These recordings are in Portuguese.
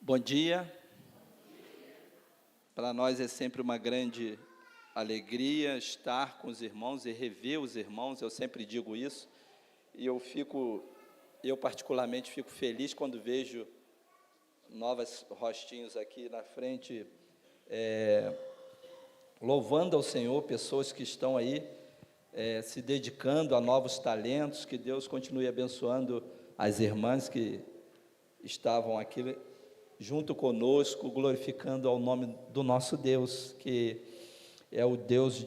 Bom dia. Para nós é sempre uma grande alegria estar com os irmãos e rever os irmãos, eu sempre digo isso, e eu particularmente fico feliz quando vejo novos rostinhos aqui na frente, louvando ao Senhor, pessoas que estão aí se dedicando a novos talentos. Que Deus continue abençoando as irmãs que estavam aqui junto conosco, glorificando ao nome do nosso Deus, que é o Deus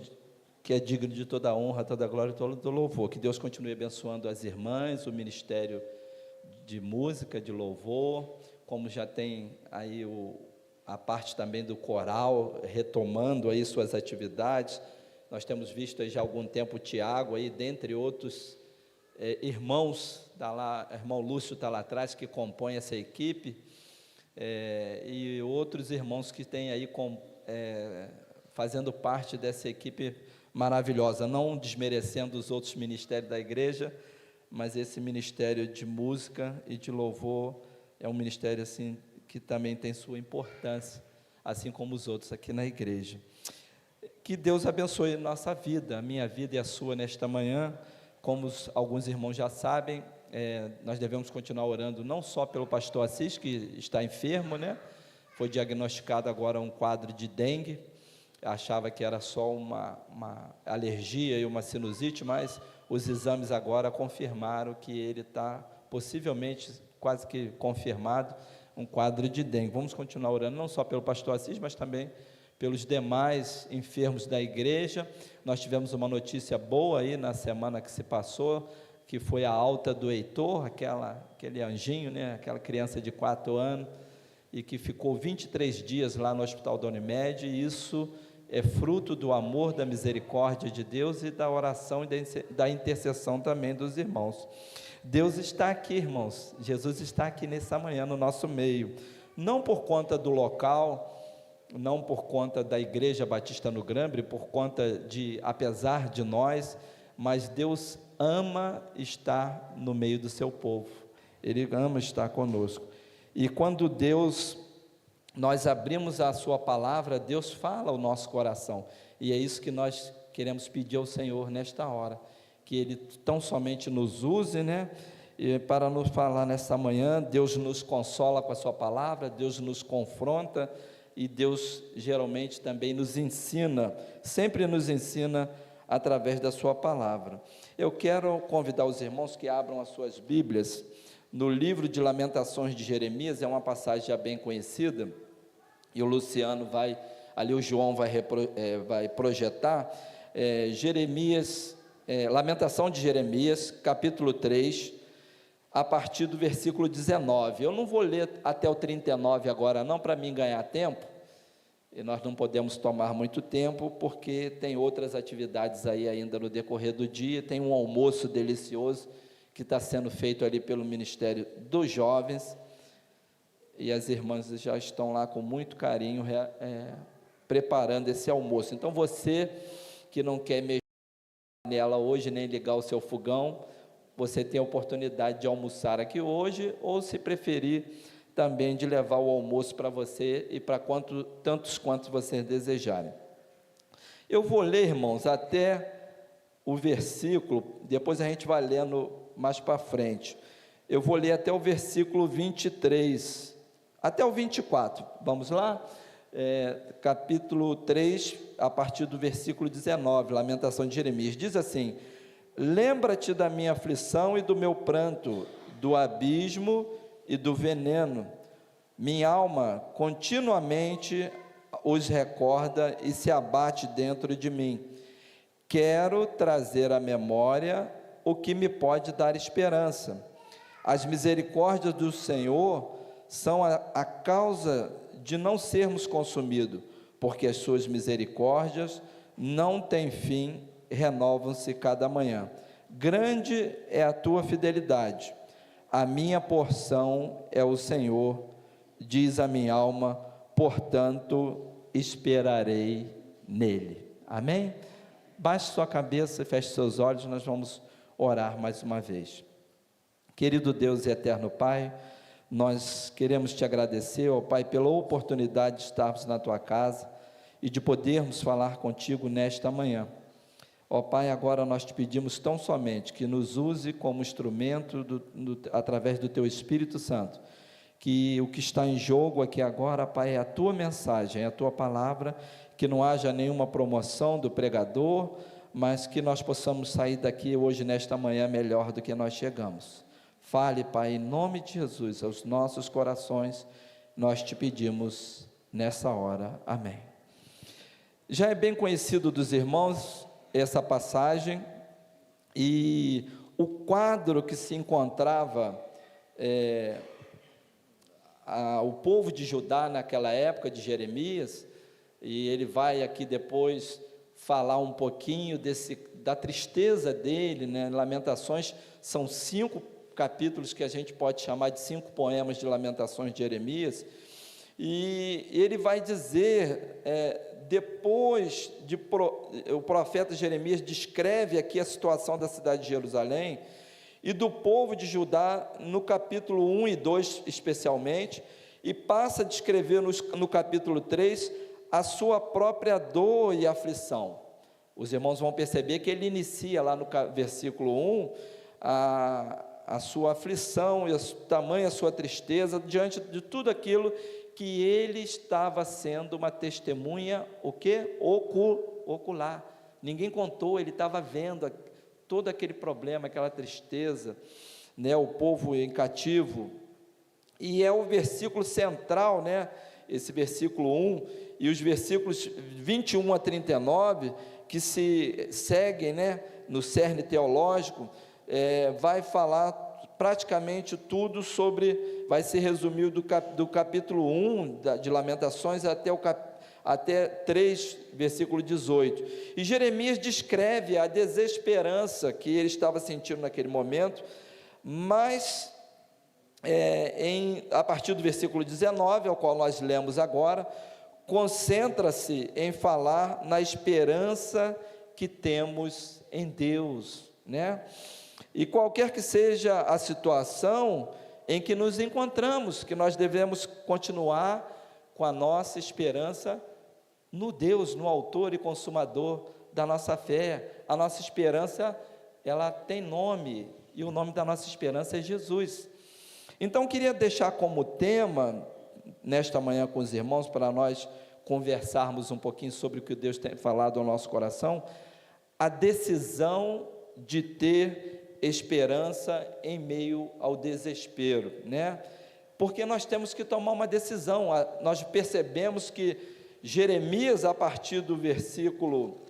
que é digno de toda a honra, toda a glória e todo o louvor. Que Deus continue abençoando as irmãs, o ministério de música, de louvor, como já tem aí a parte também do coral, retomando aí suas atividades. Nós temos visto aí já há algum tempo o Tiago aí, dentre outros irmãos, irmão Lúcio está lá atrás, que compõe essa equipe, e outros irmãos que têm aí fazendo parte dessa equipe maravilhosa, não desmerecendo os outros ministérios da igreja, mas esse ministério de música e de louvor é um ministério assim que também tem sua importância, assim como os outros aqui na igreja. Que Deus abençoe a nossa vida, a minha vida e a sua nesta manhã. Como alguns irmãos já sabem, nós devemos continuar orando não só pelo pastor Assis, que está enfermo, né? Foi diagnosticado agora um quadro de dengue, achava que era só uma alergia e uma sinusite, mas os exames agora confirmaram que ele está possivelmente, quase que confirmado, um quadro de dengue. Vamos continuar orando não só pelo pastor Assis, mas também pelos demais enfermos da igreja. Nós tivemos uma notícia boa aí na semana que se passou, que foi a alta do Heitor, aquele anjinho, né, aquela criança de 4 anos, e que ficou 23 dias lá no Hospital da Unimed. E isso é fruto do amor, da misericórdia de Deus e da oração e da intercessão também dos irmãos. Deus está aqui, irmãos, Jesus está aqui nessa manhã no nosso meio, não por conta do local, não por conta da Igreja Batista no Grambre, por conta apesar de nós, mas Deus ama estar no meio do seu povo, Ele ama estar conosco. E quando nós abrimos a sua palavra, Deus fala ao nosso coração, e é isso que nós queremos pedir ao Senhor nesta hora, que Ele tão somente nos use, né, para nos falar nesta manhã. Deus nos consola com a sua palavra, Deus nos confronta, e Deus geralmente também nos ensina, sempre nos ensina através da sua palavra. Eu quero convidar os irmãos que abram as suas Bíblias no livro de Lamentações de Jeremias. É uma passagem já bem conhecida, e o Luciano o João vai projetar, Lamentação de Jeremias, capítulo 3, a partir do versículo 19, eu não vou ler até o 39 agora não, para mim ganhar tempo, e nós não podemos tomar muito tempo, porque tem outras atividades aí ainda no decorrer do dia, tem um almoço delicioso, que está sendo feito ali pelo Ministério dos Jovens, e as irmãs já estão lá com muito carinho, preparando esse almoço. Então você que não quer mexer nela hoje, nem ligar o seu fogão, você tem a oportunidade de almoçar aqui hoje, ou se preferir, também de levar o almoço para você e para tantos quantos vocês desejarem. Eu vou ler, irmãos, até o versículo, depois a gente vai lendo mais para frente, eu vou ler até o versículo 23, até o 24, vamos lá? Capítulo 3, a partir do versículo 19, Lamentação de Jeremias, diz assim: lembra-te da minha aflição e do meu pranto, do abismo e do veneno. Minha alma continuamente os recorda e se abate dentro de mim. Quero trazer à memória o que me pode dar esperança. As misericórdias do Senhor são a causa de não sermos consumidos, porque as suas misericórdias não têm fim, renovam-se cada manhã. Grande é a tua fidelidade. A minha porção é o Senhor, diz a minha alma, portanto esperarei nele. Amém? Baixe sua cabeça, feche seus olhos, nós vamos orar mais uma vez. Querido Deus e eterno Pai, Nós queremos te agradecer, ó Pai, pela oportunidade de estarmos na tua casa e de podermos falar contigo nesta manhã. Ó Pai, agora nós te pedimos tão somente que nos use como instrumento através do teu Espírito Santo, que o que está em jogo aqui agora, Pai, é a tua mensagem, é a tua palavra, que não haja nenhuma promoção do pregador, mas que nós possamos sair daqui hoje, nesta manhã, melhor do que nós chegamos. Fale, Pai, em nome de Jesus, aos nossos corações, nós te pedimos nessa hora. Amém. Já é bem conhecido dos irmãos essa passagem, e o quadro que se encontrava o povo de Judá naquela época de Jeremias, e ele vai aqui depois falar um pouquinho da tristeza dele, né? Lamentações, são 5 capítulos que a gente pode chamar de 5 poemas de lamentações de Jeremias, e ele vai dizer, depois o profeta Jeremias descreve aqui a situação da cidade de Jerusalém, e do povo de Judá, no capítulo 1 e 2 especialmente, e passa a descrever no capítulo 3, a sua própria dor e aflição. Os irmãos vão perceber que ele inicia lá no versículo 1, a sua aflição e tamanha sua tristeza, diante de tudo aquilo que ele estava sendo uma testemunha, o quê? Ocular. Ninguém contou, ele estava vendo todo aquele problema, aquela tristeza, né? O povo em cativo, e é o versículo central, né? Esse versículo 1, e os versículos 21 a 39, que se seguem, né? No cerne teológico, vai falar praticamente tudo sobre, vai se resumir do capítulo 1 de Lamentações até 3, versículo 18, e Jeremias descreve a desesperança que ele estava sentindo naquele momento, mas a partir do versículo 19, ao qual nós lemos agora, concentra-se em falar na esperança que temos em Deus, né? E qualquer que seja a situação em que nos encontramos, que nós devemos continuar com a nossa esperança no Deus, no autor e consumador da nossa fé. A nossa esperança, ela tem nome, e o nome da nossa esperança é Jesus. Então, queria deixar como tema, nesta manhã com os irmãos, para nós conversarmos um pouquinho sobre o que Deus tem falado ao nosso coração, a decisão de ter esperança em meio ao desespero, né? Porque nós temos que tomar uma decisão. Nós percebemos que Jeremias, a partir do versículo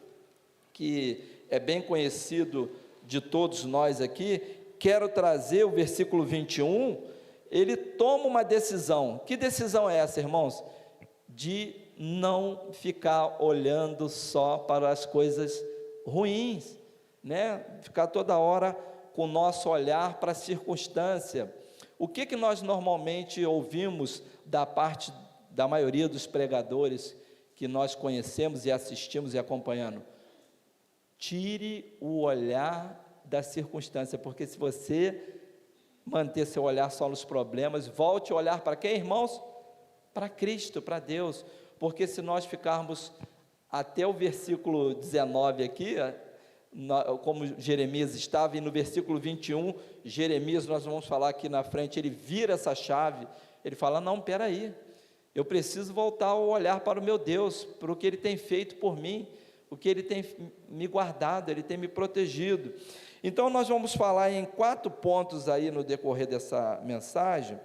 que é bem conhecido de todos nós aqui, quero trazer o versículo 21, ele toma uma decisão. Que decisão é essa, irmãos? De não ficar olhando só para as coisas ruins, né? Ficar toda hora com o nosso olhar para a circunstância. O que nós normalmente ouvimos da parte da maioria dos pregadores que nós conhecemos e assistimos e acompanhando? Tire o olhar da circunstância, porque se você manter seu olhar só nos problemas, volte a olhar para quem, irmãos? Para Cristo, para Deus, porque se nós ficarmos até o versículo 19 aqui, como Jeremias estava, e no versículo 21, Jeremias, nós vamos falar aqui na frente, ele vira essa chave, ele fala, não, peraí, eu preciso voltar a olhar para o meu Deus, para o que Ele tem feito por mim, o que Ele tem me guardado, Ele tem me protegido. Então nós vamos falar em 4 pontos aí no decorrer dessa mensagem,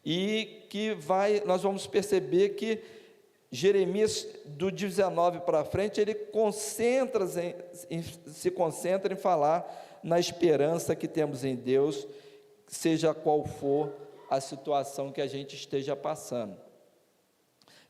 e que nós vamos perceber que Jeremias, do 19 para frente, ele se concentra em falar na esperança que temos em Deus, seja qual for a situação que a gente esteja passando.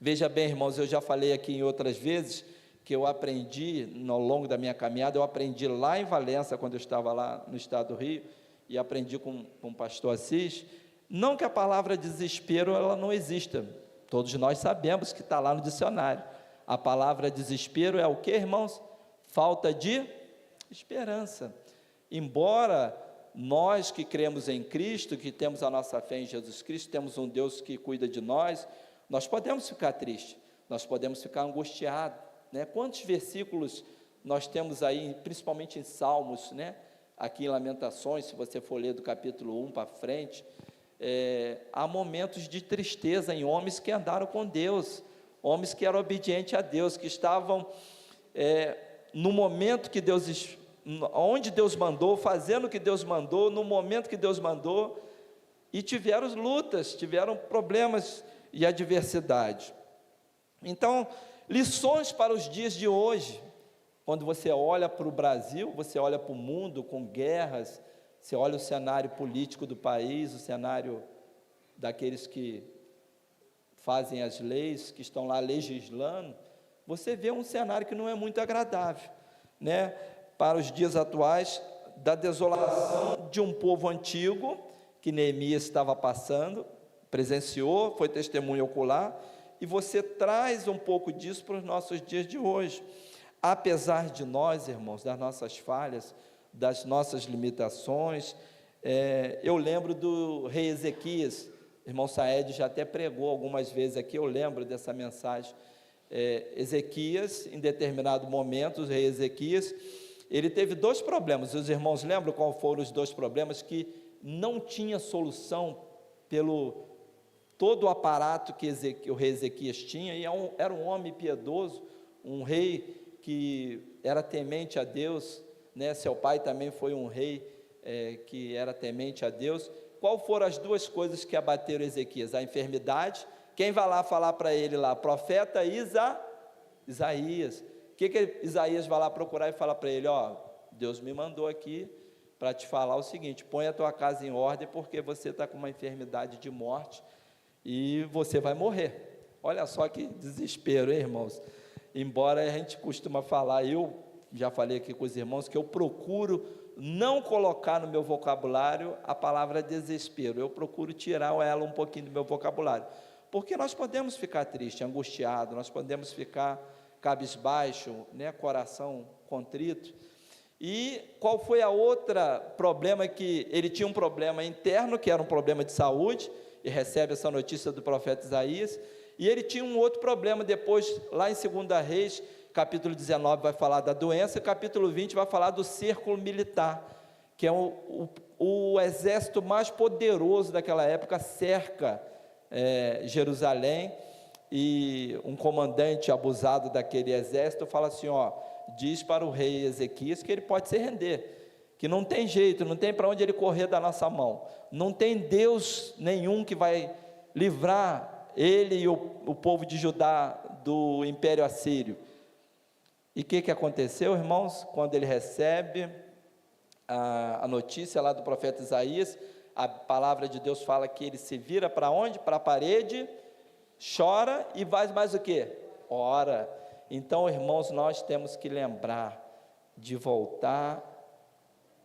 Veja bem, irmãos, eu já falei aqui em outras vezes, que eu aprendi, ao longo da minha caminhada, eu aprendi lá em Valença, quando eu estava lá no estado do Rio, e aprendi com o pastor Assis, não que a palavra desespero, ela não exista. Todos nós sabemos que está lá no dicionário. A palavra desespero é o que, irmãos? Falta de esperança. Embora Nós que cremos em Cristo, que temos a nossa fé em Jesus Cristo, temos um Deus que cuida de nós podemos ficar tristes, nós podemos ficar angustiados, né? Quantos versículos nós temos aí, principalmente em Salmos, né? Aqui em Lamentações, se você for ler do capítulo 1 para frente, há momentos de tristeza em homens que andaram com Deus, homens que eram obedientes a Deus, que estavam no momento que onde Deus mandou, fazendo o que Deus mandou, no momento que Deus mandou, e tiveram lutas, tiveram problemas e adversidade. Então, lições para os dias de hoje. Quando você olha para o Brasil, você olha para o mundo com guerras, você olha o cenário político do país, o cenário daqueles que fazem as leis, que estão lá legislando, você vê um cenário que não é muito agradável, né? Para os dias atuais, da desolação de um povo antigo, que Neemias estava passando, presenciou, foi testemunho ocular, e você traz um pouco disso para os nossos dias de hoje. Apesar de nós, irmãos, das nossas falhas, das nossas limitações, eu lembro do rei Ezequias, irmão Saed já até pregou algumas vezes aqui, eu lembro dessa mensagem. Ezequias, em determinado momento, o rei Ezequias, ele teve 2 problemas, os irmãos lembram qual foram os 2 problemas? Que não tinha solução pelo todo o aparato que o rei Ezequias tinha, e era um homem piedoso, um rei que era temente a Deus, né? Seu pai também foi um rei que era temente a Deus. Qual foram as 2 coisas que abateram Ezequias? A enfermidade. Quem vai lá falar para ele lá? Profeta Isaías. O que Isaías vai lá procurar e falar para ele? Deus me mandou aqui para te falar o seguinte: põe a tua casa em ordem, porque você está com uma enfermidade de morte e você vai morrer. Olha só que desespero, hein, irmãos? Embora a gente costuma falar, eu já falei aqui com os irmãos, que eu procuro não colocar no meu vocabulário a palavra desespero, eu procuro tirar ela um pouquinho do meu vocabulário, porque nós podemos ficar tristes, angustiados, nós podemos ficar cabisbaixo, né, coração contrito. E qual foi a outra problema? Que ele tinha um problema interno, que era um problema de saúde, e recebe essa notícia do profeta Isaías, e ele tinha um outro problema depois, lá em 2 Reis, capítulo 19 vai falar da doença, capítulo 20 vai falar do cerco militar, que é o exército mais poderoso daquela época, cerca Jerusalém, e um comandante abusado daquele exército fala assim, diz para o rei Ezequias que ele pode se render, que não tem jeito, não tem para onde ele correr da nossa mão, não tem Deus nenhum que vai livrar ele e o povo de Judá do Império Assírio. E o que aconteceu, irmãos? Quando ele recebe a notícia lá do profeta Isaías, a palavra de Deus fala que ele se vira para onde? Para a parede, chora e faz mais o quê? Ora. Então, irmãos, nós temos que lembrar de voltar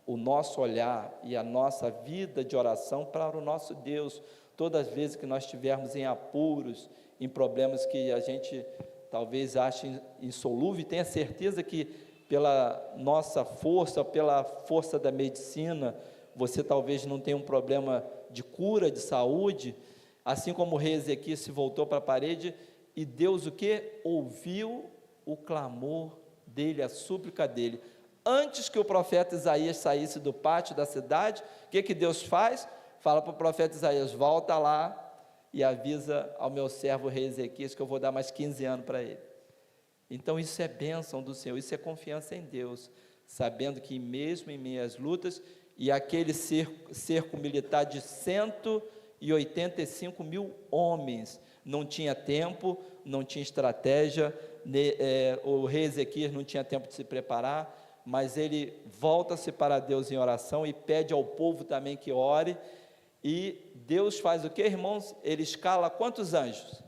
o nosso olhar e a nossa vida de oração para o nosso Deus, todas as vezes que nós estivermos em apuros, em problemas que a gente talvez ache insolúvel, e tenha certeza que pela nossa força, pela força da medicina, você talvez não tenha um problema de cura, de saúde, assim como o rei Ezequias se voltou para a parede, e Deus o que? Ouviu o clamor dele, a súplica dele. Antes que o profeta Isaías saísse do pátio da cidade, o que Deus faz? Fala para o profeta Isaías, volta lá e avisa ao meu servo rei Ezequias que eu vou dar mais 15 anos para ele. Então isso é bênção do Senhor, isso é confiança em Deus, sabendo que mesmo em meio às lutas, e aquele cerco militar de 185 mil homens, não tinha tempo, não tinha estratégia, o rei Ezequias não tinha tempo de se preparar, mas ele volta-se para Deus em oração e pede ao povo também que ore, e Deus faz o que, irmãos? Ele escala quantos anjos?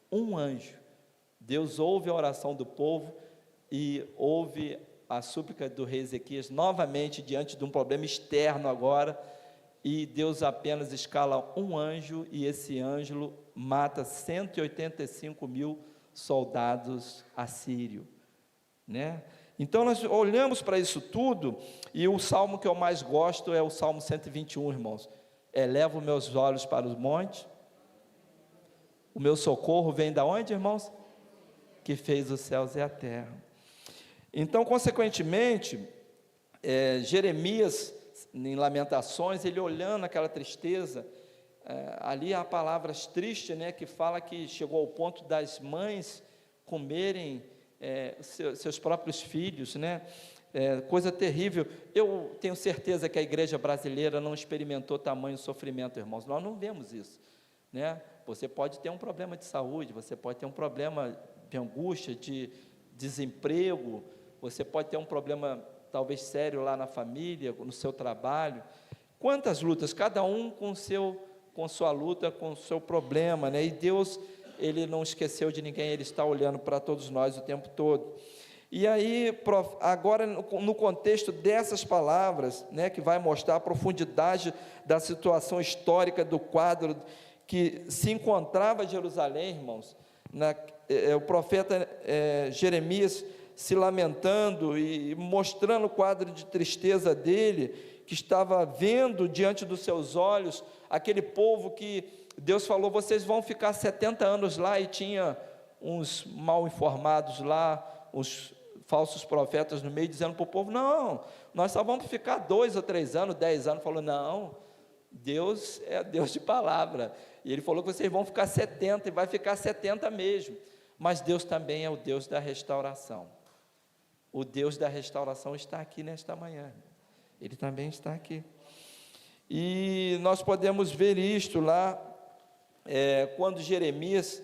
Um anjo. Deus ouve a oração do povo e ouve a súplica do rei Ezequias novamente diante de um problema externo agora, e Deus apenas escala um anjo, e esse anjo mata 185 mil soldados assírios, né? Então nós olhamos para isso tudo, e o salmo que eu mais gosto é o Salmo 121, irmãos. Elevo meus olhos para os montes, o meu socorro vem da onde, irmãos? Que fez os céus e a terra. Então, consequentemente, Jeremias, em Lamentações, ele olhando aquela tristeza, ali há palavras tristes, né, que fala que chegou ao ponto das mães comerem seus próprios filhos, né, coisa terrível. Eu tenho certeza que a igreja brasileira não experimentou tamanho sofrimento, irmãos, nós não vemos isso, né? Você pode ter um problema de saúde, você pode ter um problema de angústia, de desemprego, você pode ter um problema talvez sério lá na família, no seu trabalho. Quantas lutas, cada um com sua luta, com o seu problema, né? E Deus, Ele não esqueceu de ninguém, Ele está olhando para todos nós o tempo todo. E aí, agora no contexto dessas palavras, né, que vai mostrar a profundidade da situação histórica do quadro que se encontrava em Jerusalém, irmãos, o profeta Jeremias se lamentando e mostrando o quadro de tristeza dele, que estava vendo diante dos seus olhos aquele povo que Deus falou, vocês vão ficar 70 anos lá, e tinha uns mal informados lá, os falsos profetas no meio, dizendo para o povo, não, nós só vamos ficar 2 ou 3 anos, 10 anos, falou, não, Deus é Deus de palavra, e Ele falou que vocês vão ficar 70, e vai ficar 70 mesmo, mas Deus também é o Deus da restauração. O Deus da restauração está aqui nesta manhã, Ele também está aqui, e nós podemos ver isto lá, quando Jeremias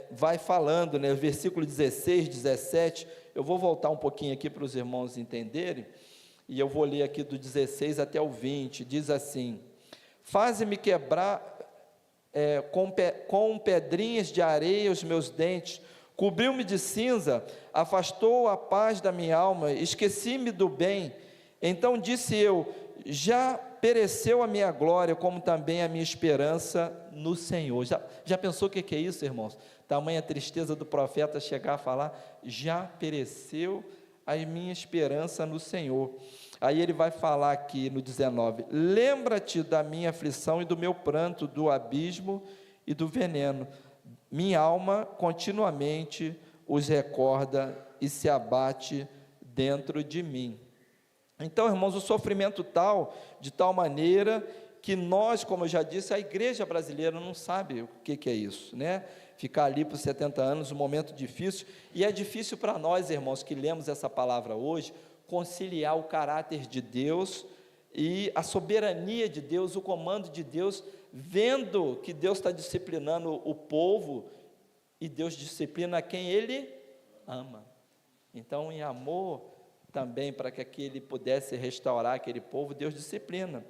vai falando, né, versículo 16, 17, eu vou voltar um pouquinho aqui para os irmãos entenderem, e eu vou ler aqui do 16 até o 20, diz assim, faze-me quebrar com pedrinhas de areia os meus dentes, cobriu-me de cinza, afastou a paz da minha alma, esqueci-me do bem, então disse eu, já pereceu a minha glória, como também a minha esperança no Senhor. Já pensou o que é isso, irmãos? Tamanha tristeza do profeta chegar a falar, já pereceu a minha esperança no Senhor. Aí ele vai falar aqui no 19, lembra-te da minha aflição e do meu pranto, do abismo e do veneno, minha alma continuamente os recorda e se abate dentro de mim. Então, irmãos, o sofrimento de tal maneira, que nós, como eu já disse, a igreja brasileira não sabe o que é isso, né? Ficar ali por 70 anos, um momento difícil, e é difícil para nós, irmãos, que lemos essa palavra hoje, conciliar o caráter de Deus e a soberania de Deus, o comando de Deus, vendo que Deus está disciplinando o povo, e Deus disciplina quem Ele ama. Então, em amor também, para que Ele pudesse restaurar aquele povo, Deus disciplina.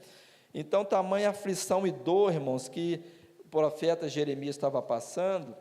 Então, tamanha aflição e dor, irmãos, que o profeta Jeremias estava passando,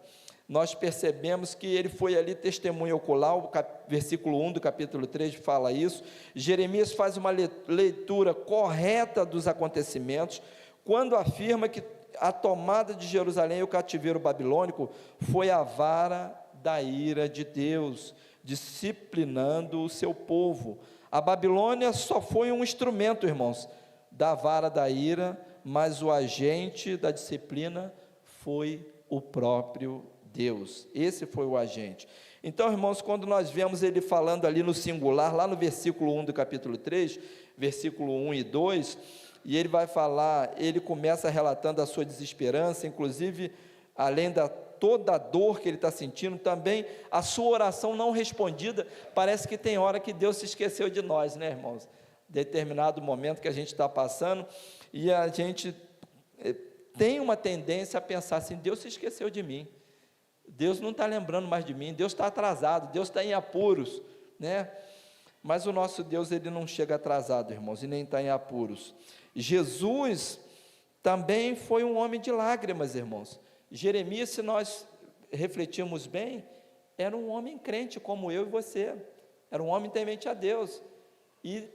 nós percebemos que ele foi ali testemunha ocular, o versículo 1 do capítulo 3 fala isso. Jeremias faz uma leitura correta dos acontecimentos, quando afirma que a tomada de Jerusalém e o cativeiro babilônico foi a vara da ira de Deus, disciplinando o seu povo. A Babilônia só foi um instrumento, irmãos, da vara da ira, mas o agente da disciplina foi o próprio Deus. Esse foi o agente. Então, irmãos, quando nós vemos ele falando ali no singular, lá no versículo 1 do capítulo 3, versículo 1 e 2, e ele vai falar, ele começa relatando a sua desesperança, inclusive, além da toda a dor que ele está sentindo, também a sua oração não respondida. Parece que tem hora que Deus se esqueceu de nós, né, irmãos? Determinado momento que a gente está passando, e a gente tem uma tendência a pensar assim, Deus se esqueceu de mim, Deus não está lembrando mais de mim, Deus está atrasado, Deus está em apuros, né? Mas o nosso Deus, ele não chega atrasado, irmãos, e nem está em apuros. Jesus também foi um homem de lágrimas, irmãos. Jeremias, se nós refletirmos bem, era um homem crente como eu e você, era um homem temente a Deus, e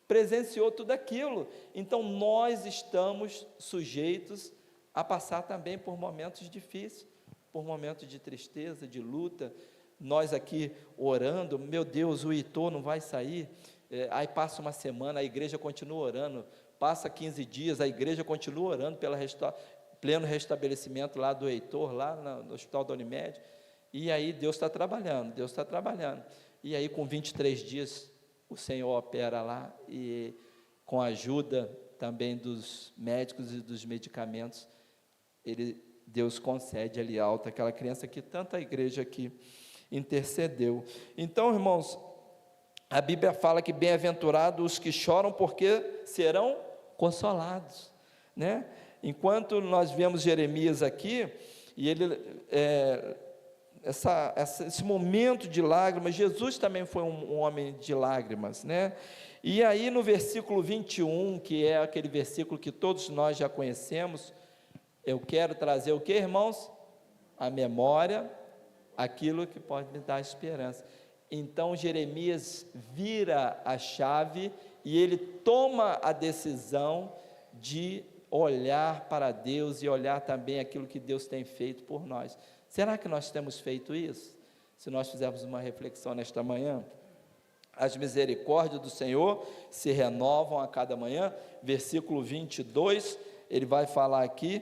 presenciou tudo aquilo. Então nós estamos sujeitos a passar também por momentos difíceis, por momentos de tristeza, de luta, nós aqui orando, meu Deus, o Heitor não vai sair, aí passa uma semana, a igreja continua orando, passa 15 dias, a igreja continua orando pelo pleno restabelecimento lá do Heitor, lá no Hospital da Unimed, e aí Deus está trabalhando, e aí com 23 dias, o Senhor opera lá, e com a ajuda também dos médicos e dos medicamentos, Deus concede ali alta, aquela criança que tanta igreja aqui intercedeu. Então, irmãos, a Bíblia fala que bem-aventurados os que choram, porque serão consolados, né? Enquanto nós vemos Jeremias aqui, e ele, esse momento de lágrimas, Jesus também foi um homem de lágrimas, né? E aí no versículo 21, que é aquele versículo que todos nós já conhecemos, eu quero trazer o que, irmãos? A memória, aquilo que pode me dar esperança. Então Jeremias vira a chave e ele toma a decisão de olhar para Deus e olhar também aquilo que Deus tem feito por nós. Será que nós temos feito isso? Se nós fizermos uma reflexão nesta manhã, as misericórdias do Senhor se renovam a cada manhã, versículo 22, ele vai falar aqui,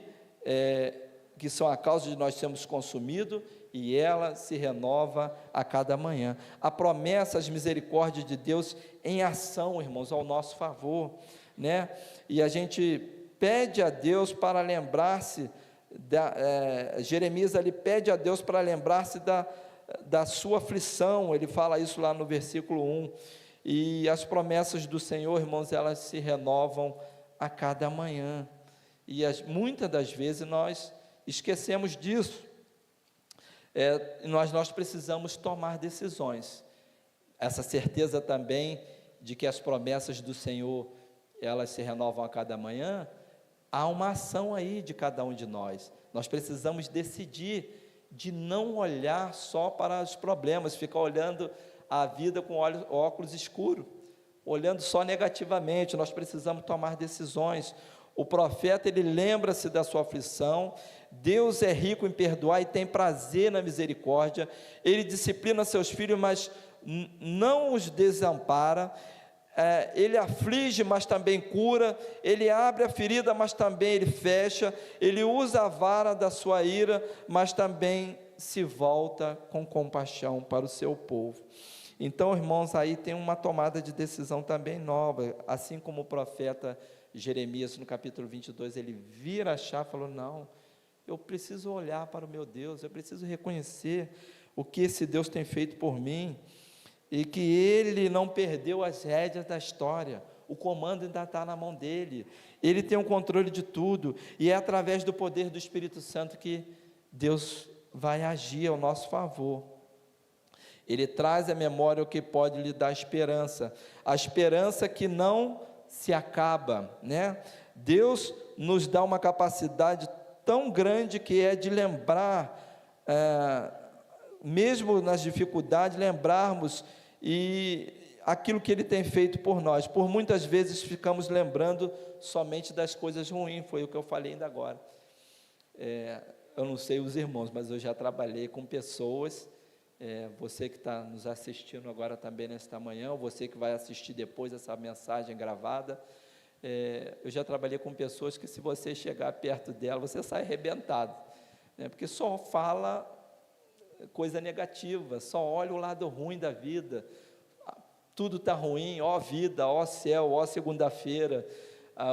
que são a causa de nós sermos consumidos, e ela se renova a cada manhã. A promessa, as misericórdias de Deus em ação, irmãos, ao nosso favor, né? E a gente pede a Deus para lembrar-se, Jeremias ali pede a Deus para lembrar-se da sua aflição, ele fala isso lá no versículo 1, e as promessas do Senhor, irmãos, elas se renovam a cada manhã, e muitas das vezes nós esquecemos disso, nós precisamos tomar decisões, essa certeza também de que as promessas do Senhor, elas se renovam a cada manhã, há uma ação aí de cada um de nós precisamos decidir de não olhar só para os problemas, ficar olhando a vida com óculos escuros, olhando só negativamente, nós precisamos tomar decisões. O profeta, ele lembra-se da sua aflição, Deus é rico em perdoar e tem prazer na misericórdia, ele disciplina seus filhos, mas não os desampara, ele aflige, mas também cura, ele abre a ferida, mas também ele fecha, ele usa a vara da sua ira, mas também se volta com compaixão para o seu povo. Então, irmãos, aí tem uma tomada de decisão também nova, assim como o profeta Jeremias, no capítulo 22, ele vira a chave e falou, não, eu preciso olhar para o meu Deus, eu preciso reconhecer o que esse Deus tem feito por mim, e que ele não perdeu as rédeas da história, o comando ainda está na mão dele, ele tem o controle de tudo, e é através do poder do Espírito Santo que Deus vai agir ao nosso favor. Ele traz à memória o que pode lhe dar esperança, a esperança que não se acaba, né? Deus nos dá uma capacidade tão grande que é de lembrar, mesmo nas dificuldades, lembrarmos e aquilo que Ele tem feito por nós. Por muitas vezes ficamos lembrando somente das coisas ruins, foi o que eu falei ainda agora. Eu não sei os irmãos, mas eu já trabalhei com pessoas, você que está nos assistindo agora também nesta manhã, ou você que vai assistir depois essa mensagem gravada, eu já trabalhei com pessoas que se você chegar perto dela, você sai arrebentado, né? Porque só fala coisa negativa, só olha o lado ruim da vida, tudo está ruim, ó vida, ó céu, ó segunda-feira.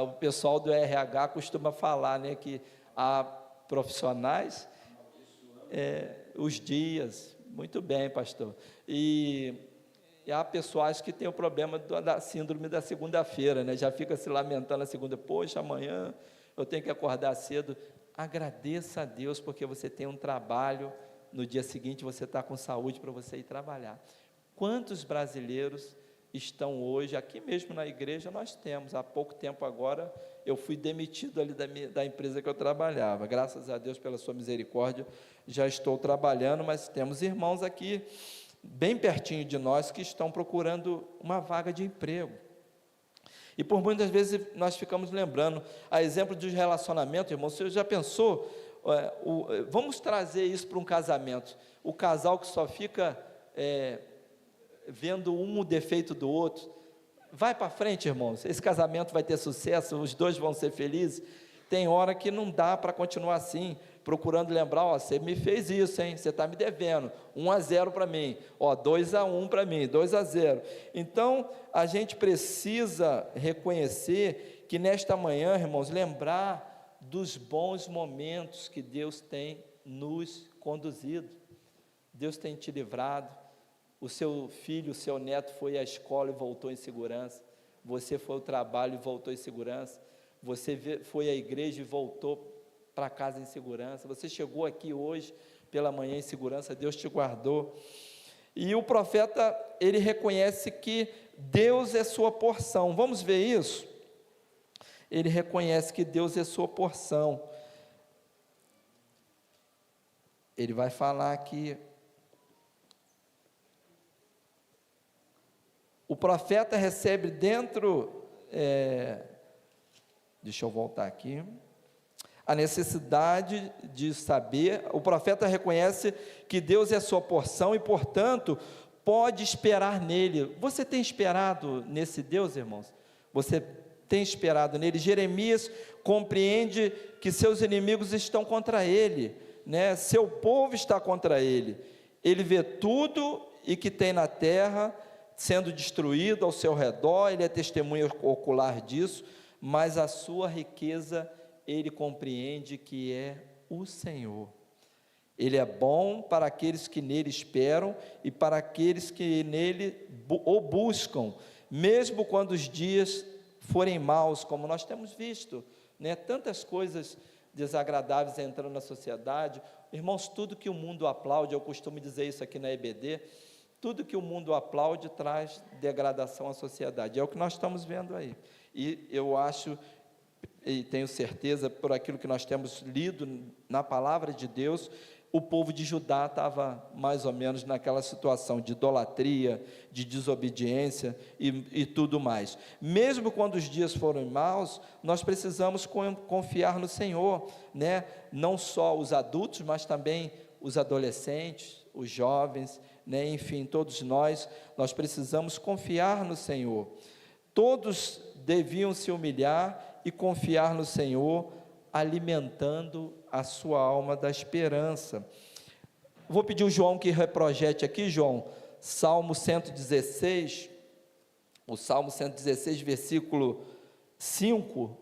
O pessoal do RH costuma falar, né, que há profissionais, os dias, muito bem, pastor, e há pessoas que têm o problema da síndrome da segunda-feira, né, já fica se lamentando na segunda, poxa, amanhã eu tenho que acordar cedo. Agradeça a Deus, porque você tem um trabalho, no dia seguinte você está com saúde para você ir trabalhar. Quantos brasileiros estão hoje, aqui mesmo na igreja nós temos, há pouco tempo agora, eu fui demitido ali da empresa que eu trabalhava, graças a Deus pela sua misericórdia, já estou trabalhando, mas temos irmãos aqui, bem pertinho de nós, que estão procurando uma vaga de emprego, e por muitas vezes nós ficamos lembrando, a exemplo de relacionamento, irmão, você já pensou, Vamos trazer isso para um casamento. O casal que só fica vendo o defeito do outro, vai para frente, irmãos, esse casamento vai ter sucesso, os dois vão ser felizes. Tem hora que não dá para continuar assim, procurando lembrar, você me fez isso, hein? Você está me devendo, 1-0 para mim, 2-1 para mim, 2-0. Então, a gente precisa reconhecer que nesta manhã, irmãos, lembrar dos bons momentos que Deus tem nos conduzido. Deus tem te livrado. O seu filho, o seu neto foi à escola e voltou em segurança. Você foi ao trabalho e voltou em segurança. Você foi à igreja e voltou para casa em segurança. Você chegou aqui hoje pela manhã em segurança. Deus te guardou. E o profeta, ele reconhece que Deus é sua porção. Vamos ver isso? Ele reconhece que Deus é sua porção. Ele vai falar que o profeta recebe dentro, deixa eu voltar aqui, a necessidade de saber, o profeta reconhece que Deus é sua porção e, portanto, pode esperar nele. Você tem esperado nesse Deus, irmãos? Você tem esperado nele? Jeremias compreende que seus inimigos estão contra ele, né? Seu povo está contra ele. Ele vê tudo e que tem na terra sendo destruído ao seu redor, ele é testemunha ocular disso, mas a sua riqueza, ele compreende que é o Senhor. Ele é bom para aqueles que nele esperam e para aqueles que nele o buscam, mesmo quando os dias forem maus, como nós temos visto, né? Tantas coisas desagradáveis entrando na sociedade. Irmãos, tudo que o mundo aplaude, eu costumo dizer isso aqui na EBD, tudo que o mundo aplaude traz degradação à sociedade, é o que nós estamos vendo aí, e eu acho, e tenho certeza, por aquilo que nós temos lido na palavra de Deus, o povo de Judá estava mais ou menos naquela situação de idolatria, de desobediência e tudo mais. Mesmo quando os dias forem maus, nós precisamos confiar no Senhor, né? Não só os adultos, mas também os adolescentes, os jovens, né? Enfim, todos nós precisamos confiar no Senhor. Todos deviam se humilhar e confiar no Senhor, alimentando a sua alma da esperança. Vou pedir o João que reprojete aqui, João, Salmo 116, o Salmo 116, versículo 5,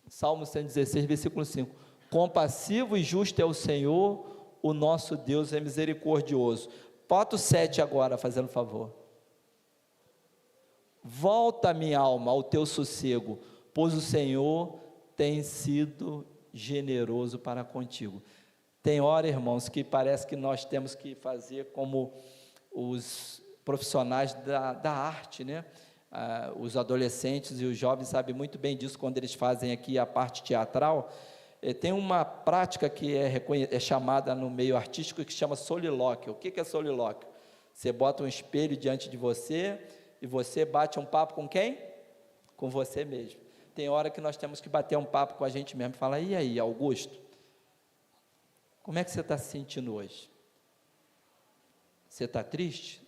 Salmo 116, versículo 5, compassivo e justo é o Senhor, o nosso Deus é misericordioso. Bota o 7 agora, fazendo favor. Volta, minha alma, ao teu sossego, pois o Senhor tem sido generoso para contigo. Tem hora, irmãos, que parece que nós temos que fazer como os profissionais da arte, né? Os adolescentes e os jovens sabem muito bem disso quando eles fazem aqui a parte teatral. Tem uma prática que é chamada no meio artístico que chama solilóquio. O que é solilóquio? Você bota um espelho diante de você e você bate um papo com quem? Com você mesmo. Tem hora que nós temos que bater um papo com a gente mesmo e falar, e aí, Augusto? Como é que você está se sentindo hoje? Você está triste?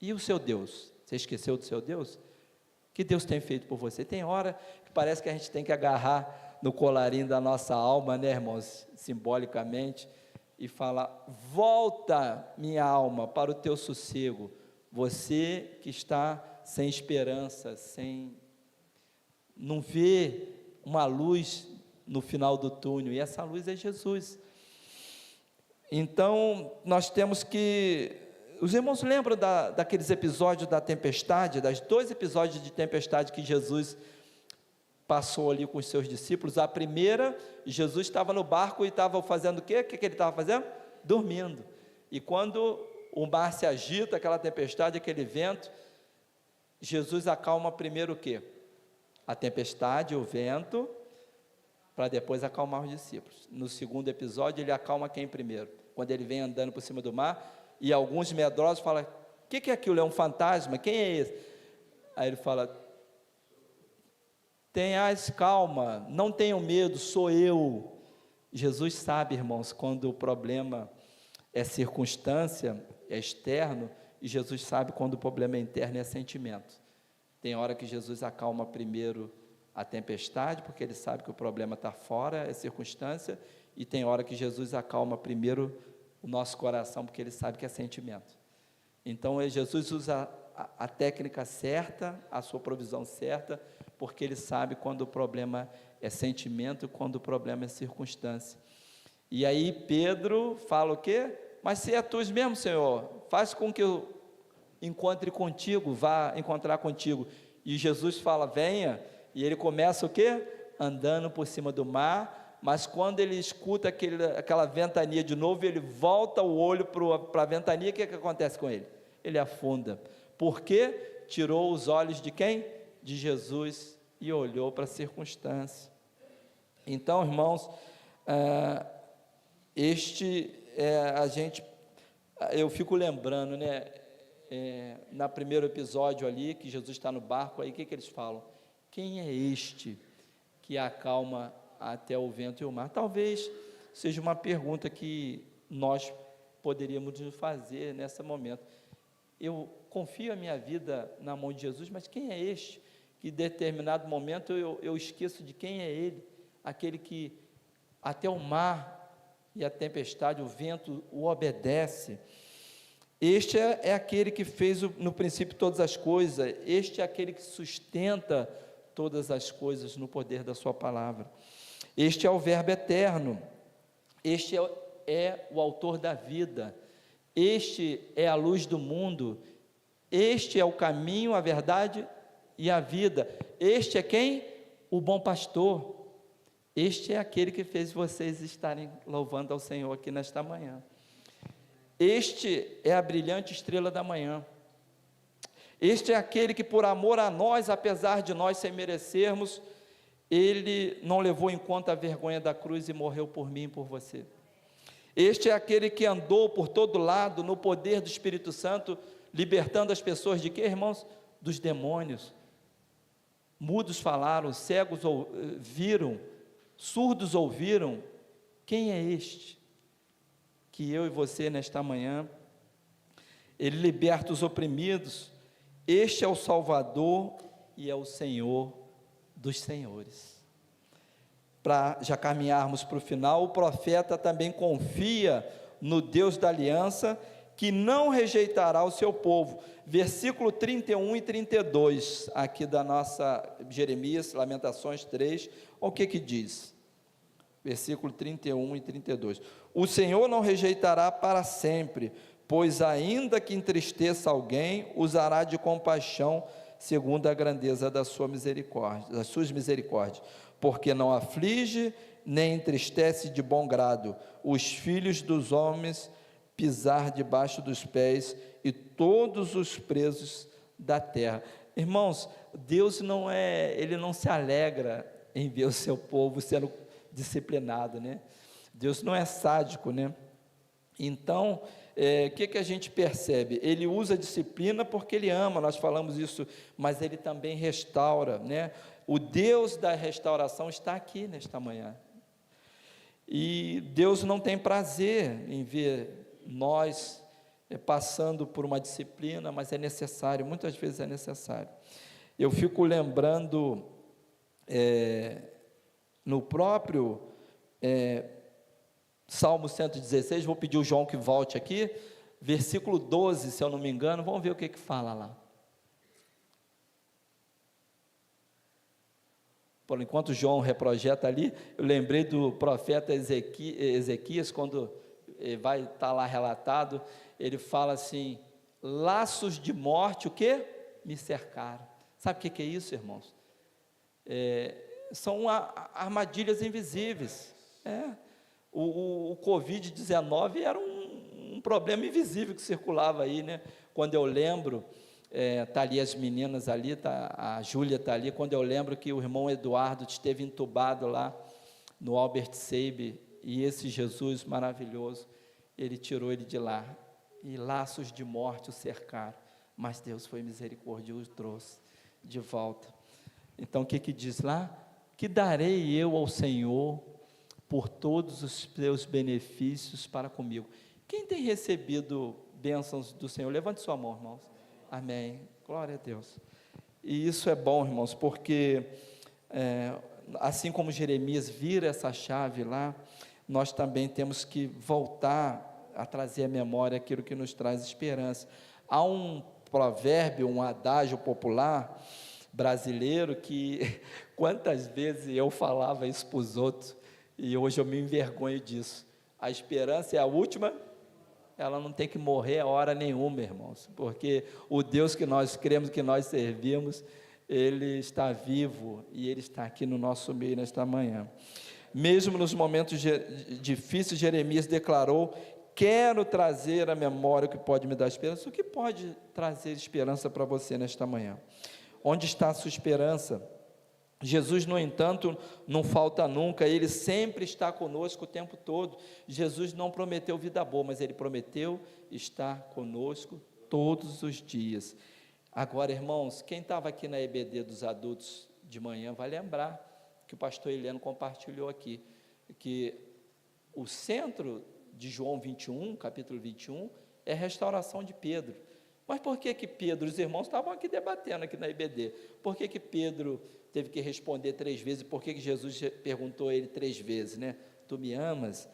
E o seu Deus? Você esqueceu do seu Deus? O que Deus tem feito por você? Tem hora que parece que a gente tem que agarrar no colarinho da nossa alma, né, irmãos? Simbolicamente, e falar, volta, minha alma, para o teu sossego. Você que está sem esperança, não vê uma luz no final do túnel, e essa luz é Jesus. Então, nós temos que, os irmãos lembram daqueles episódios da tempestade, das 2 episódios de tempestade que Jesus passou ali com os seus discípulos? A primeira, Jesus estava no barco e estava fazendo o quê? O que ele estava fazendo? Dormindo, e quando o mar se agita, aquela tempestade, aquele vento, Jesus acalma primeiro o quê? A tempestade, o vento, para depois acalmar os discípulos. No segundo episódio, ele acalma quem primeiro? Quando ele vem andando por cima do mar, e alguns medrosos falam, o que é aquilo? É um fantasma? Quem é esse? Aí ele fala, tenhais calma, não tenham medo, sou eu. Jesus sabe, irmãos, quando o problema é circunstância, é externo, e Jesus sabe quando o problema é interno, é sentimento. Tem hora que Jesus acalma primeiro a tempestade, porque ele sabe que o problema está fora, é circunstância, e tem hora que Jesus acalma primeiro o nosso coração, porque ele sabe que é sentimento. Então, Jesus usa a técnica certa, a sua provisão certa, porque ele sabe quando o problema é sentimento, quando o problema é circunstância. E aí Pedro fala o quê? Mas se é tu mesmo, Senhor, faz com que eu encontre contigo, vá encontrar contigo. E Jesus fala, venha, e ele começa o quê? Andando por cima do mar, mas quando ele escuta aquela ventania de novo, ele volta o olho para a ventania, o que acontece com ele? Ele afunda. Por quê? Tirou os olhos de quem? De Jesus, e olhou para a circunstância. Então, irmãos, eu fico lembrando, né, no primeiro episódio ali, que Jesus está no barco, aí o que eles falam? Quem é este que acalma até o vento e o mar? Talvez seja uma pergunta que nós poderíamos fazer nesse momento. Eu confio a minha vida na mão de Jesus, mas quem é este que em determinado momento eu esqueço de quem é Ele, aquele que até o mar e a tempestade, o vento o obedece. Este é aquele que fez no princípio todas as coisas, este é aquele que sustenta todas as coisas no poder da sua palavra. Este é o Verbo eterno, este é o autor da vida, este é a luz do mundo, este é o caminho, a verdade e a vida. Este é quem? O bom pastor. Este é aquele que fez vocês estarem louvando ao Senhor aqui nesta manhã. Este é a brilhante estrela da manhã. Este é aquele que, por amor a nós, apesar de nós sem merecermos, ele não levou em conta a vergonha da cruz e morreu por mim e por você. Este é aquele que andou por todo lado no poder do Espírito Santo, libertando as pessoas de quê, irmãos? Dos demônios. Mudos falaram, cegos viram, surdos ouviram. Quem é este? Que eu e você nesta manhã, ele liberta os oprimidos. Este é o Salvador e é o Senhor dos senhores. Para já caminharmos para o final, o profeta também confia no Deus da aliança, que não rejeitará o seu povo. Versículo 31 e 32, aqui da nossa Jeremias, Lamentações 3, olha o que diz, versículo 31 e 32, o Senhor não rejeitará para sempre, pois ainda que entristeça alguém, usará de compaixão, segundo a grandeza da sua misericórdia, das suas misericórdias, porque não aflige, nem entristece de bom grado, os filhos dos homens pisar debaixo dos pés, e todos os presos da terra. Irmãos, Deus ele não se alegra em ver o seu povo sendo disciplinado, né? Deus não é sádico, né? Então, o que a gente percebe? Ele usa a disciplina porque Ele ama, nós falamos isso, mas Ele também restaura, né? O Deus da restauração está aqui nesta manhã, e Deus não tem prazer em ver nós passando por uma disciplina, mas é necessário, muitas vezes é necessário. Eu fico lembrando, no próprio Salmo 116, vou pedir o João que volte aqui, versículo 12, se eu não me engano, vamos ver o que fala lá. Por enquanto o João reprojeta ali, eu lembrei do profeta Ezequias, quando vai estar lá relatado, ele fala assim, laços de morte, o que? Me cercaram. Sabe o que é isso, irmãos? São armadilhas invisíveis. O Covid-19 era um problema invisível que circulava aí, né? Quando eu lembro, tá ali as meninas ali, a Júlia está ali, quando eu lembro que o irmão Eduardo esteve entubado lá no Albert Seib, e esse Jesus maravilhoso, ele tirou ele de lá, e laços de morte o cercaram, mas Deus foi misericordioso e o trouxe de volta. Então o que diz lá? Que darei eu ao Senhor por todos os seus benefícios para comigo. Quem tem recebido bênçãos do Senhor? Levante sua mão, irmãos. Amém. Glória a Deus. E isso é bom, irmãos, porque assim como Jeremias vira essa chave lá, nós também temos que voltar a trazer à memória aquilo que nos traz esperança. Há um provérbio, um adágio popular brasileiro que quantas vezes eu falava isso para os outros e hoje eu me envergonho disso. A esperança é a última, ela não tem que morrer a hora nenhuma, irmãos, porque o Deus que nós cremos, que nós servimos, Ele está vivo e Ele está aqui no nosso meio nesta manhã. Mesmo nos momentos difíceis, Jeremias declarou: quero trazer à memória o que pode me dar esperança. O que pode trazer esperança para você nesta manhã? Onde está a sua esperança? Jesus, no entanto, não falta nunca, Ele sempre está conosco o tempo todo. Jesus não prometeu vida boa, mas Ele prometeu estar conosco todos os dias. Agora, irmãos, quem estava aqui na EBD dos adultos de manhã vai lembrar que o pastor Heleno compartilhou aqui, que o centro de João 21, capítulo 21, é a restauração de Pedro. Mas por que Pedro, os irmãos estavam aqui debatendo aqui na IBD, por que Pedro teve que responder 3 vezes, por que Jesus perguntou a ele 3 vezes, né? Tu me amas?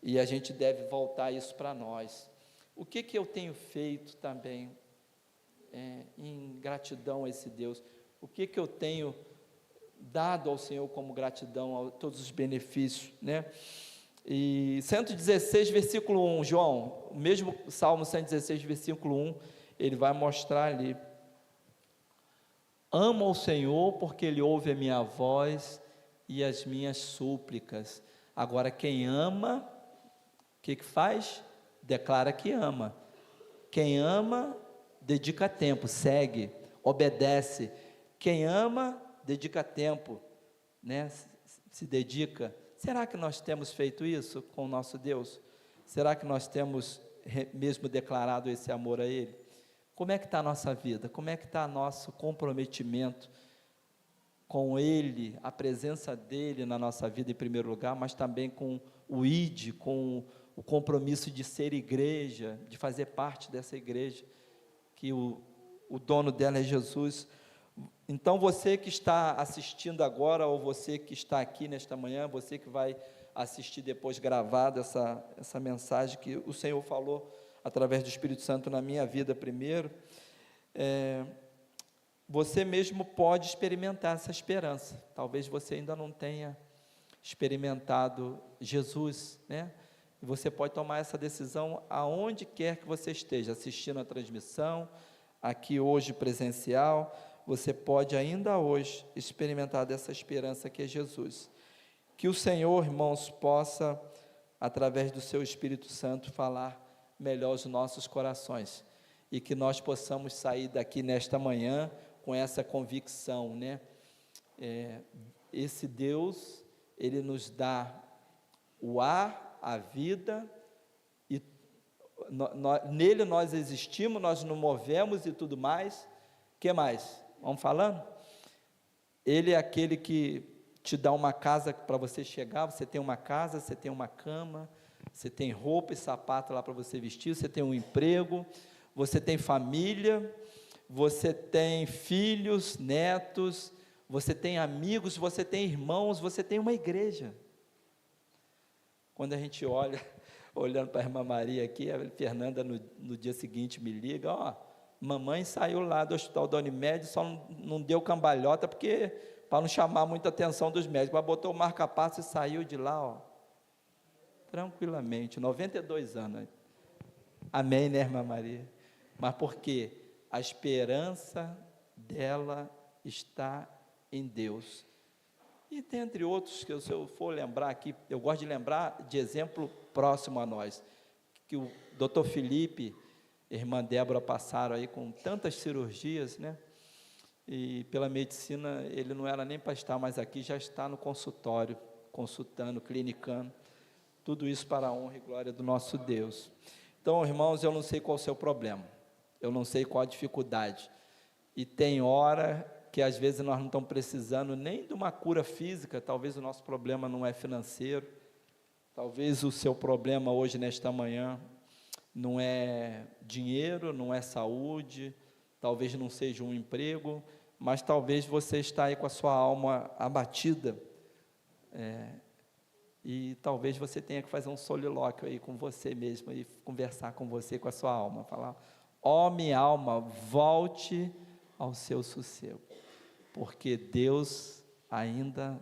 E a gente deve voltar isso para nós. O que eu tenho feito também em gratidão a esse Deus? O que eu tenho dado ao Senhor como gratidão a todos os benefícios, né? E 116, versículo 1, João, o mesmo Salmo 116, versículo 1, ele vai mostrar ali: amo ao Senhor porque Ele ouve a minha voz e as minhas súplicas. Agora, quem ama, o que faz? Declara que ama. Quem ama, dedica tempo, segue, obedece. Quem ama, dedica tempo, né? Se dedica. Será que nós temos feito isso com o nosso Deus? Será que nós temos mesmo declarado esse amor a Ele? Como é que está a nossa vida? Como é que está nosso comprometimento com Ele, a presença dEle na nossa vida em primeiro lugar, mas também com o ID, com o compromisso de ser igreja, de fazer parte dessa igreja, que o dono dela é Jesus. Então, você que está assistindo agora, ou você que está aqui nesta manhã, você que vai assistir depois gravado essa mensagem que o Senhor falou através do Espírito Santo na minha vida primeiro, você mesmo pode experimentar essa esperança. Talvez você ainda não tenha experimentado Jesus, né? E você pode tomar essa decisão aonde quer que você esteja, assistindo a transmissão, aqui hoje presencial. Você pode ainda hoje experimentar dessa esperança que é Jesus. Que o Senhor, irmãos, possa, através do seu Espírito Santo, falar melhor os nossos corações, e que nós possamos sair daqui nesta manhã com essa convicção, né? Esse Deus, Ele nos dá o ar, a vida, e nele nós existimos, nós nos movemos e tudo mais. Que mais? Vamos falando? Ele é aquele que te dá uma casa para você chegar. Você tem uma casa, você tem uma cama, você tem roupa e sapato lá para você vestir, você tem um emprego, você tem família, você tem filhos, netos, você tem amigos, você tem irmãos, você tem uma igreja. Quando a gente olhando para a irmã Maria aqui, a Fernanda no dia seguinte me liga: mamãe saiu lá do hospital da Unimed, só não deu cambalhota, porque para não chamar muita atenção dos médicos, mas botou o marca-passo e saiu de lá, tranquilamente, 92 anos, amém, né, irmã Maria? Mas por quê? A esperança dela está em Deus. E dentre outros, que se eu for lembrar aqui, eu gosto de lembrar de exemplo próximo a nós, que o doutor Felipe e a irmã Débora passaram aí com tantas cirurgias, né? E pela medicina, ele não era nem para estar mais aqui, já está no consultório, consultando, clinicando, tudo isso para a honra e glória do nosso Deus. Então, irmãos, eu não sei qual é o seu problema, eu não sei qual a dificuldade, e tem hora que às vezes nós não estamos precisando nem de uma cura física, talvez o nosso problema não é financeiro, Talvez o seu problema hoje, nesta manhã, não é dinheiro, não é saúde, talvez não seja um emprego, mas talvez você está aí com a sua alma abatida, e talvez você tenha que fazer um solilóquio aí com você mesmo, e conversar com você, com a sua alma, falar: ó minha alma, volte ao seu sossego, porque Deus ainda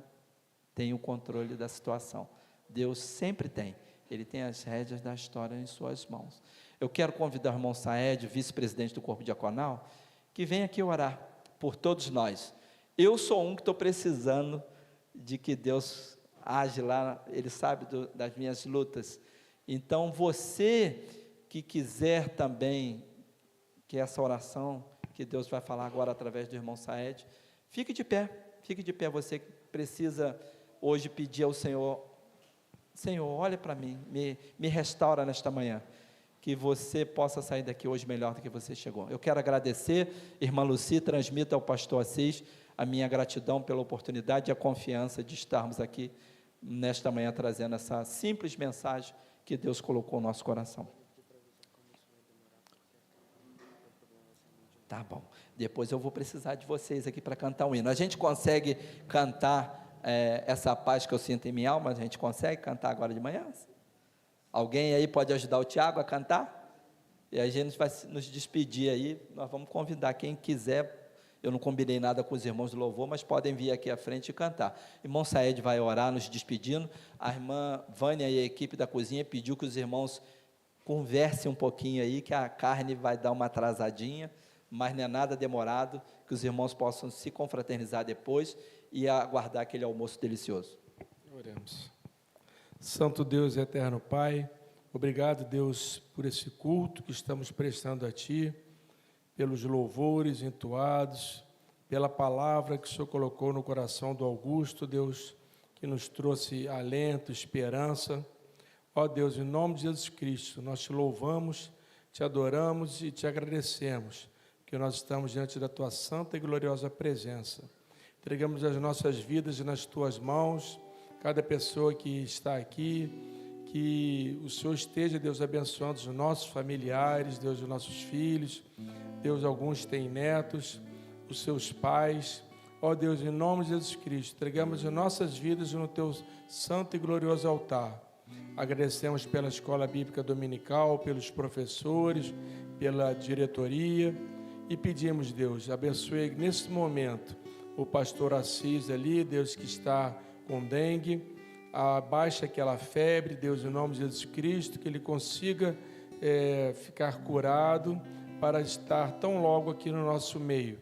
tem o controle da situação. Deus sempre tem, Ele tem as rédeas da história em suas mãos. Eu quero convidar o irmão Saed, vice-presidente do Corpo Diaconal, que venha aqui orar por todos nós. Eu sou um que estou precisando de que Deus age lá, Ele sabe das minhas lutas. Então, você que quiser também, que essa oração que Deus vai falar agora através do irmão Saed, fique de pé, você que precisa hoje pedir ao Senhor: Senhor, olha para mim, me restaura nesta manhã, que você possa sair daqui hoje melhor do que você chegou. Eu quero agradecer, irmã Luci, transmita ao pastor Assis a minha gratidão pela oportunidade e a confiança de estarmos aqui nesta manhã trazendo essa simples mensagem que Deus colocou no nosso coração. Tá bom, depois eu vou precisar de vocês aqui para cantar um hino. A gente consegue cantar essa paz que eu sinto em minha alma? A gente consegue cantar agora de manhã? Alguém aí pode ajudar o Tiago a cantar? E a gente vai nos despedir aí, nós vamos convidar quem quiser. Eu não combinei nada com os irmãos do louvor, mas podem vir aqui à frente e cantar. O irmão Saed vai orar nos despedindo. A irmã Vânia e a equipe da cozinha pediu que os irmãos conversem um pouquinho aí, que a carne vai dar uma atrasadinha, mas não é nada demorado, que os irmãos possam se confraternizar depois e aguardar aquele almoço delicioso. Oremos. Santo Deus e eterno Pai, obrigado, Deus, por esse culto que estamos prestando a Ti, pelos louvores entoados, pela palavra que o Senhor colocou no coração do Augusto, Deus, que nos trouxe alento, esperança. Ó Deus, em nome de Jesus Cristo, nós Te louvamos, Te adoramos e Te agradecemos, que nós estamos diante da Tua santa e gloriosa presença. Entregamos as nossas vidas nas Tuas mãos, cada pessoa que está aqui, que o Senhor esteja, Deus, abençoando os nossos familiares, Deus, os nossos filhos, Deus, alguns têm netos, os seus pais. Ó Deus, em nome de Jesus Cristo, entregamos as nossas vidas no Teu santo e glorioso altar. Agradecemos pela Escola Bíblica Dominical, pelos professores, pela diretoria, e pedimos, Deus, abençoe nesse momento o pastor Assis ali, Deus, que está com dengue, abaixa aquela febre, Deus, em nome de Jesus Cristo, que ele consiga ficar curado para estar tão logo aqui no nosso meio.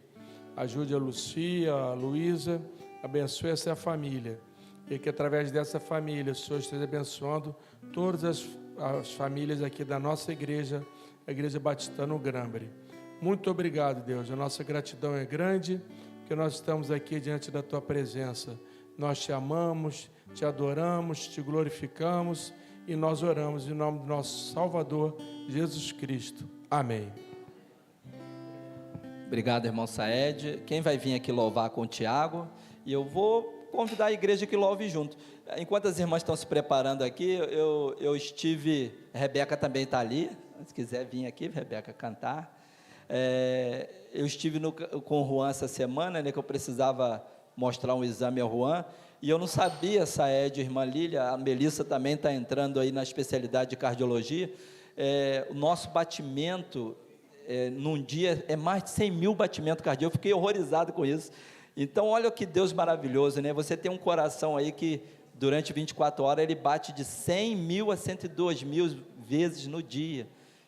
Ajude a Lucia, a Luísa, abençoe essa família, e que através dessa família o Senhor esteja abençoando todas as famílias aqui da nossa igreja, a Igreja Batista no Grambre. Muito obrigado, Deus, a nossa gratidão é grande, que nós estamos aqui diante da Tua presença. Nós Te amamos, Te adoramos, Te glorificamos e nós oramos em nome do nosso Salvador, Jesus Cristo. Amém. Obrigado, irmão Saed. Quem vai vir aqui louvar com o Tiago? E eu vou convidar a igreja que louve junto. Enquanto as irmãs estão se preparando aqui, eu estive... A Rebeca também está ali, se quiser vir aqui, Rebeca, cantar. Eu estive com o Juan essa semana, que eu precisava mostrar um exame ao Juan, e eu não sabia, Saed, irmã Lília, a Melissa também está entrando aí na especialidade de cardiologia. O nosso batimento, num dia, é mais de 100 mil batimentos cardíacos. Eu fiquei horrorizado com isso. Então, olha que Deus maravilhoso, né? Você tem um coração aí que, durante 24 horas, ele bate de 100 mil a 102 mil vezes no dia.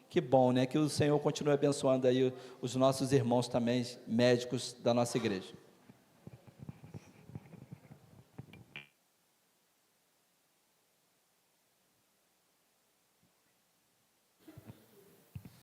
Que bom, né? Que o Senhor continue abençoando aí os nossos irmãos também, médicos da nossa igreja.